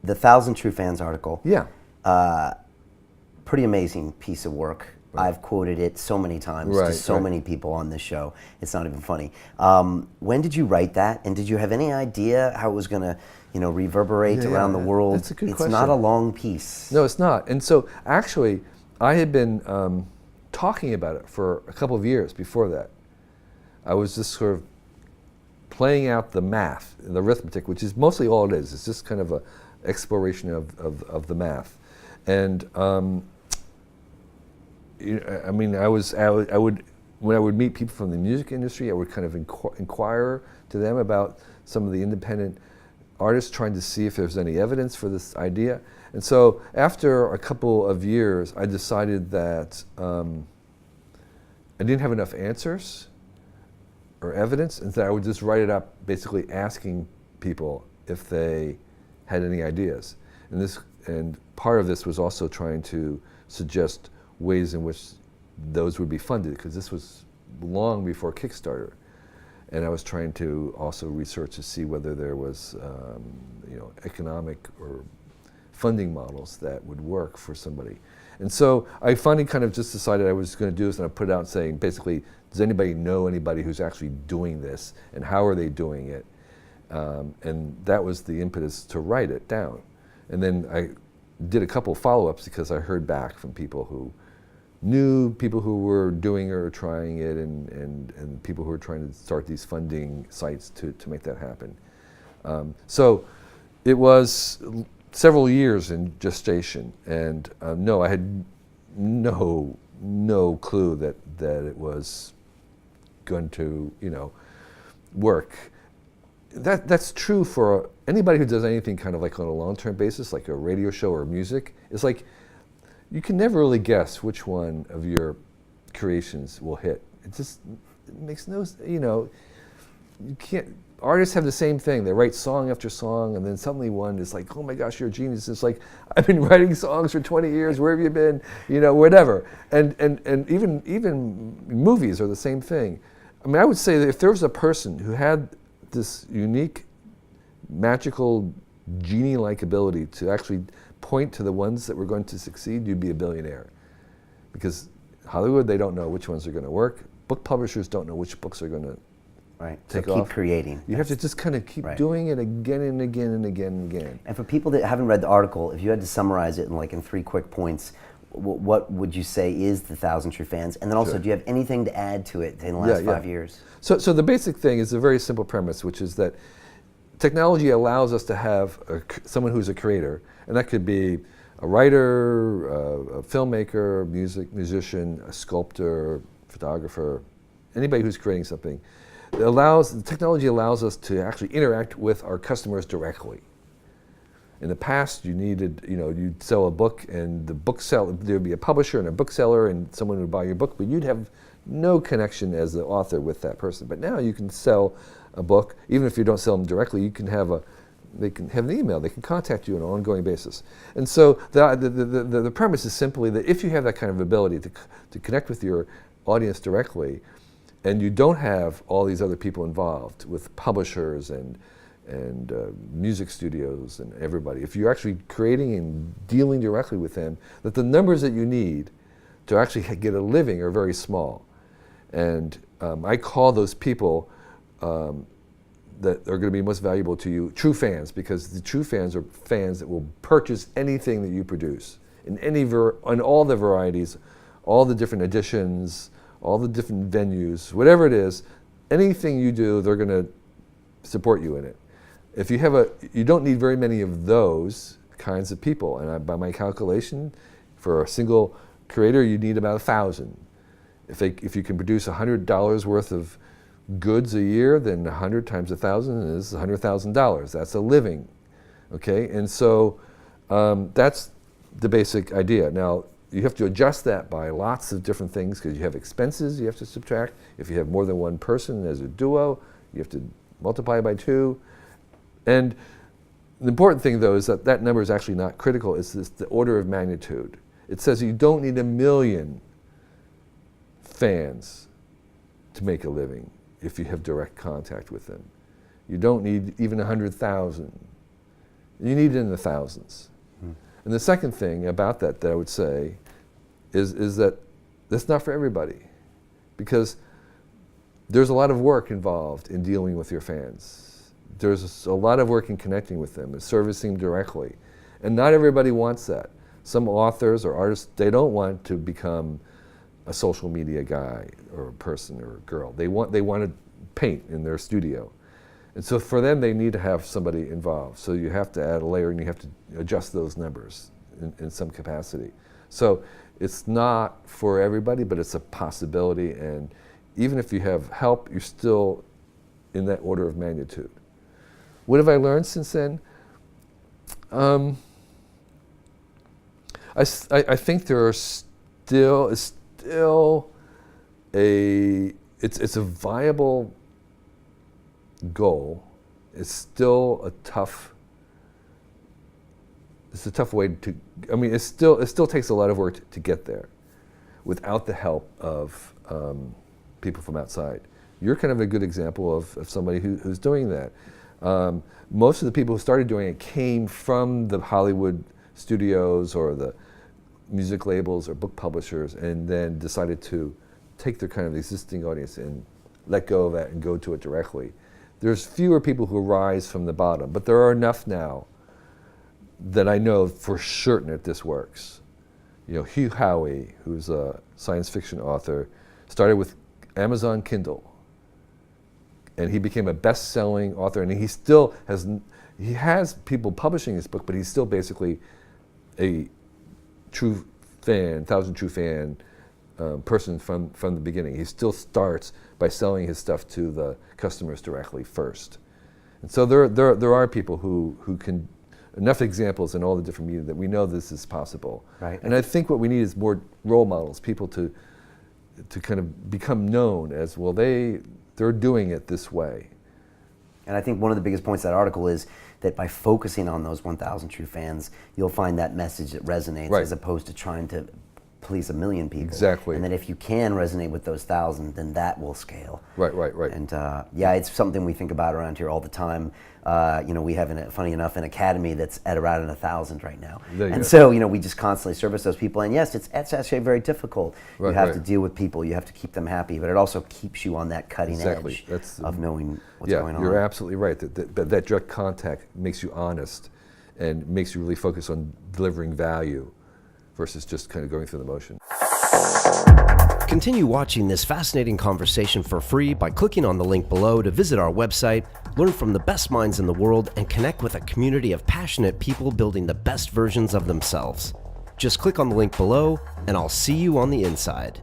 the Thousand True Fans article. Yeah. Pretty amazing piece of work. Right. I've quoted it so many times to so many people on this show. It's not even funny. When did you write that? And did you have any idea how it was going to, reverberate around the world? That's a good question. It's not a long piece. No, it's not. And so actually, I had been talking about it for a couple of years before that. I was just sort of playing out the math, the arithmetic, which is mostly all it is. It's just kind of an exploration of the math. And I mean, I would, when I would meet people from the music industry, I would kind of inquire to them about some of the independent artists, trying to see if there's any evidence for this idea. And so after a couple of years, I decided that I didn't have enough answers or evidence, and that I would just write it up, basically asking people if they had any ideas. And part of this was also trying to suggest ways in which those would be funded, because this was long before Kickstarter. And I was trying to also research to see whether there was economic or funding models that would work for somebody. And so I finally kind of just decided I was going to do this, and I put it out saying, basically, does anybody know anybody who's actually doing this, and how are they doing it? And that was the impetus to write it down. And then I did a couple follow-ups because I heard back from people who knew people who were doing or trying it, and people who were trying to start these funding sites to make that happen. So it was several years in gestation, and no, I had no clue that it was going to work. That's true for anybody who does anything kind of like on a long-term basis, like a radio show or music. It's like you can never really guess which one of your creations will hit. It makes no, you can't. Artists have the same thing. They write song after song, and then suddenly one is like, oh my gosh, you're a genius. It's like, I've been writing songs for 20 years, where have you been? Whatever. And even movies are the same thing. I mean, I would say that if there was a person who had this unique, magical, genie-like ability to actually point to the ones that were going to succeed, you'd be a billionaire. Because Hollywood, they don't know which ones are going to work. Book publishers don't know which books are going to take off. Keep creating. You have to just kind of keep doing it again and again and again and again. And for people that haven't read the article, if you had to summarize it in 3 quick points, what would you say is the Thousand True Fans? And then also, do you have anything to add to it in the last 5 years? So the basic thing is a very simple premise, which is that technology allows us to have someone who's a creator, and that could be a writer, a filmmaker, musician, a sculptor, photographer, anybody who's creating something. The technology allows us to actually interact with our customers directly. In the past, you needed, you'd sell a book, and there'd be a publisher and a bookseller, and someone would buy your book, but you'd have no connection as the author with that person. But now you can sell a book, even if you don't sell them directly. You can they can have an email. They can contact you on an ongoing basis. And so the premise is simply that if you have that kind of ability to connect with your audience directly, and you don't have all these other people involved with publishers and music studios and everybody, if you're actually creating and dealing directly with them, that the numbers that you need to actually get a living are very small. And I call those people that are going to be most valuable to you true fans, because the true fans are fans that will purchase anything that you produce in in all the varieties, all the different editions, all the different venues, whatever it is, anything you do, they're going to support you in it. If you don't need very many of those kinds of people, and by my calculation, for a single creator, you need about 1,000. If you can produce $100 worth of goods a year, then 100 times 1,000 is $100,000. That's a living, okay? And so that's the basic idea. Now, you have to adjust that by lots of different things, because you have expenses you have to subtract. If you have more than one person as a duo, you have to multiply by 2. And the important thing, though, is that number is actually not critical. It's the order of magnitude. It says you don't need 1 million fans to make a living if you have direct contact with them. You don't need even 100,000. You need it in the thousands. And the second thing about that I would say is that that's not for everybody, because there's a lot of work involved in dealing with your fans. There's a lot of work in connecting with them and servicing them directly. And not everybody wants that. Some authors or artists, they don't want to become a social media guy or a person or a girl. They want to paint in their studio. And so for them, they need to have somebody involved. So you have to add a layer and you have to adjust those numbers in some capacity. So it's not for everybody, but it's a possibility. And even if you have help, you're still in that order of magnitude. What have I learned since then? I think there are it's a viable goal. It's still a tough way to, I mean, it still takes a lot of work to get there without the help of people from outside. You're kind of a good example of somebody who's doing that. Most of the people who started doing it came from the Hollywood studios or the music labels or book publishers, and then decided to take their kind of existing audience and let go of that and go to it directly. There's fewer people who rise from the bottom, but there are enough now that I know for certain that this works. You know, Hugh Howey, who's a science fiction author, started with Amazon Kindle, and he became a best-selling author, and he still has people publishing his book, but he's still basically a true fan, thousand true fan person from the beginning. He still starts by selling his stuff to the customers directly first. And so there are people who can, enough examples in all the different media that we know this is possible. Right. And I think what we need is more role models, people to kind of become known as, well, they're doing it this way. And I think one of the biggest points of that article is that by focusing on those 1,000 true fans, you'll find that message that resonates, right, as opposed to trying to please 1 million people. Exactly. And that if you can resonate with those 1,000, then that will scale. Right. And yeah, it's something we think about around here all the time. You know, we have, funny enough, an academy that's at around 1,000 right now. And so, you know, we just constantly service those people. And yes, it's actually very difficult. Right, you have to deal with people. You have to keep them happy. But it also keeps you on that cutting Exactly. edge of knowing what's yeah, going on. you're absolutely right. That direct contact makes you honest and makes you really focus on delivering value versus just kind of going through the motion. Continue watching this fascinating conversation for free by clicking on the link below to visit our website, learn from the best minds in the world, and connect with a community of passionate people building the best versions of themselves. Just click on the link below, and I'll see you on the inside.